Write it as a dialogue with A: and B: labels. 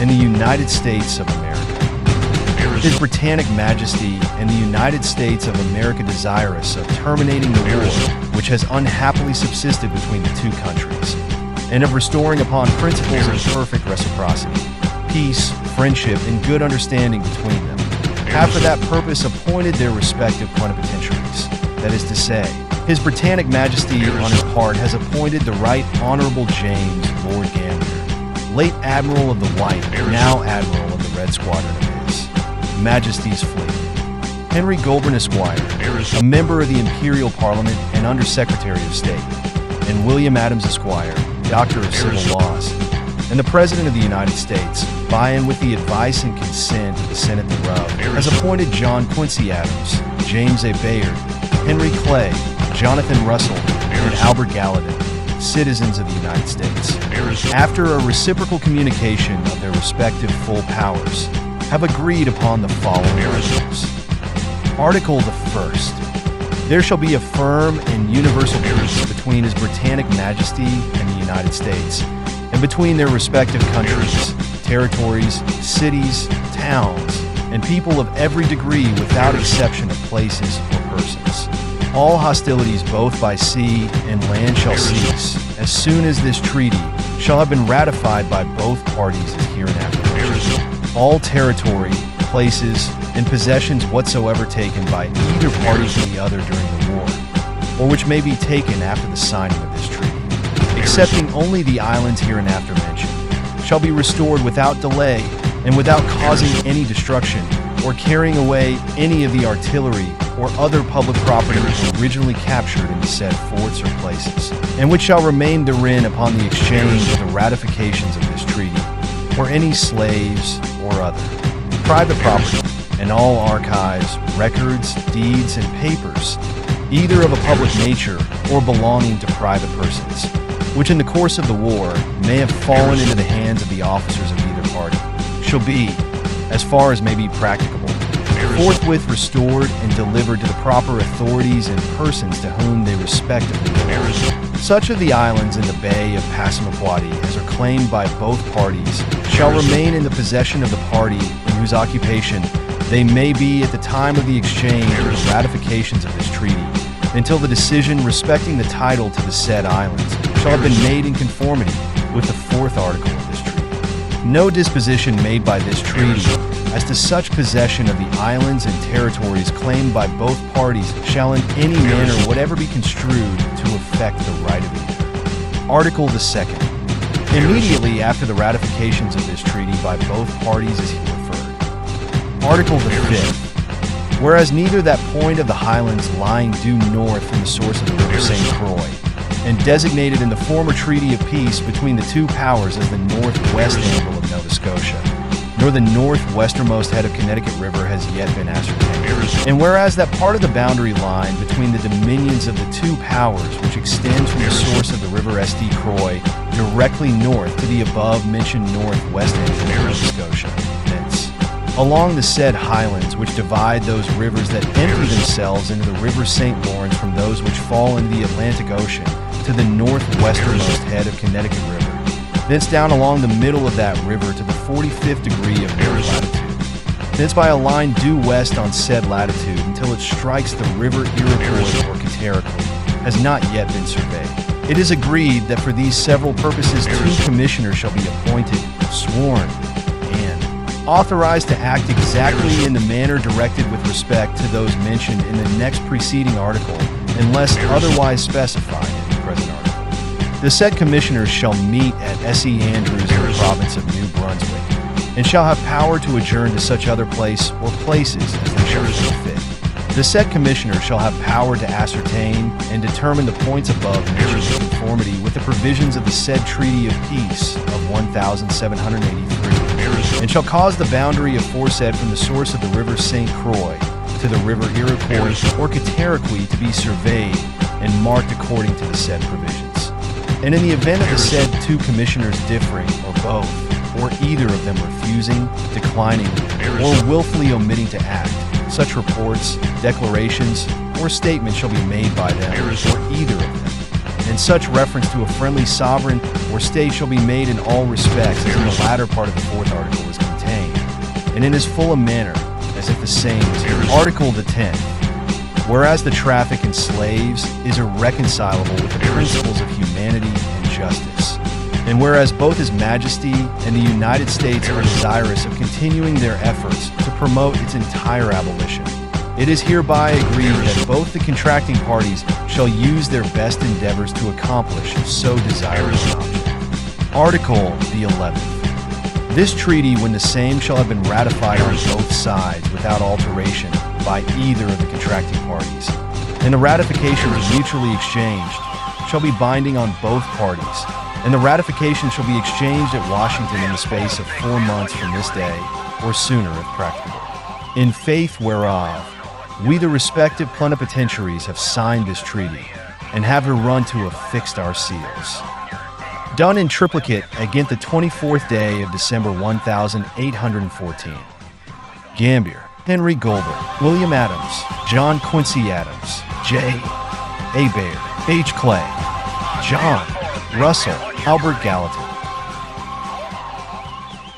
A: and the United States of America. His Britannic Majesty and the United States of America desirous of terminating the war which has unhappily subsisted between the two countries, and of restoring upon principles of perfect reciprocity, peace, friendship, and good understanding between them, have for that purpose appointed their respective plenipotentiaries. That is to say, His Britannic Majesty on his part has appointed the Right Honorable James Lord Gambier, late Admiral of the White, now Admiral of the Red Squadron of His Majesty's fleet, Henry Goulburn Esquire, a member of the Imperial Parliament and Under Secretary of State, and William Adams Esquire, Doctor of Civil Laws, and the President of the United States, by and with the advice and consent of the Senate thereof, has appointed John Quincy Adams, James A. Bayard, Henry Clay, Jonathan Russell, and Albert Gallatin, citizens of the United States, after a reciprocal communication of their respective full powers, have agreed upon the following articles. Article the First. There shall be a firm and universal peace between His Britannic Majesty and the United States, and between their respective countries, territories, cities, towns, and people of every degree without exception of places or persons. All hostilities both by sea and land shall cease, as soon as this treaty shall have been ratified by both parties as hereinafter mentioned. All territory, places, and possessions whatsoever taken by either party from the other during the war, or which may be taken after the signing of this treaty, excepting only the islands hereinafter mentioned, shall be restored without delay and without causing any destruction, or carrying away any of the artillery or other public property originally captured in the said forts or places, and which shall remain therein upon the exchange of the ratifications of this treaty, or any slaves or other private property, and all archives, records, deeds, and papers, either of a public nature or belonging to private persons, which in the course of the war may have fallen into the hands of the officers of either party, shall be, as far as may be practicable, forthwith restored and delivered to the proper authorities and persons to whom they respectively belong. Such of the islands in the Bay of Passamaquoddy as are claimed by both parties shall remain in the possession of the party in whose occupation they may be at the time of the exchange or the ratifications of this treaty, until the decision respecting the title to the said islands shall have been made in conformity with the 4th article of this treaty. No disposition made by this treaty as to such possession of the islands and territories claimed by both parties shall in any manner whatever be construed to affect the right of either. Article the 2nd. Immediately after the ratifications of this treaty by both parties is here referred. Article the 5th. Whereas neither that point of the highlands lying due north from the source of the river St. Croix, and designated in the former treaty of peace between the two powers as the northwest angle of Nova Scotia, nor the northwesternmost head of Connecticut River has yet been ascertained. And whereas that part of the boundary line between the dominions of the two powers which extends from the source of the river St. Croix directly north to the above-mentioned northwest angle of Nova Scotia, thence, along the said highlands which divide those rivers that empty themselves into the river St. Lawrence from those which fall into the Atlantic Ocean to the northwesternmost head of Connecticut River, thence down along the middle of that river to the 45th degree of north latitude, thence by a line due west on said latitude until it strikes the river Iroquois or Cataraqui, has not yet been surveyed. It is agreed that for these several purposes 2 commissioners shall be appointed, sworn, and authorized to act exactly in the manner directed with respect to those mentioned in the next preceding article, unless otherwise specified in the present article. The said commissioners shall meet at S.E. Andrews in the province of New Brunswick, and shall have power to adjourn to such other place or places as they shall think fit. The said commissioners shall have power to ascertain and determine the points above mentioned in conformity with the provisions of the said Treaty of Peace of 1783, and shall cause the boundary aforesaid from the source of the river St. Croix to the river Iroquois or Cataraqui to be surveyed and marked according to the said provisions. And in the event of the said 2 commissioners differing, or both, or either of them refusing, declining, or willfully omitting to act, such reports, declarations, or statements shall be made by them, or either of them, and such reference to a friendly sovereign or state shall be made in all respects as in the latter part of the fourth article is contained, and in as full a manner as if the same is here. Article the 10th. Whereas the traffic in slaves is irreconcilable with the principles of humanity and justice, and whereas both His Majesty and the United States are desirous of continuing their efforts to promote its entire abolition, it is hereby agreed that both the contracting parties shall use their best endeavors to accomplish so desired an object. Article the 11th. This treaty, when the same shall have been ratified on both sides without alteration by either of the contracting parties, and the ratifications mutually exchanged, shall be binding on both parties, and the ratification shall be exchanged at Washington in the space of 4 months from this day, or sooner if practicable. In faith whereof, we the respective plenipotentiaries have signed this treaty, and have hereunto affixed our seals. Done in triplicate against the 24th day of December 1814. Gambier, Henry Goldberg, William Adams, John Quincy Adams, J. A. Baird, H. Clay, John Russell, Albert Gallatin,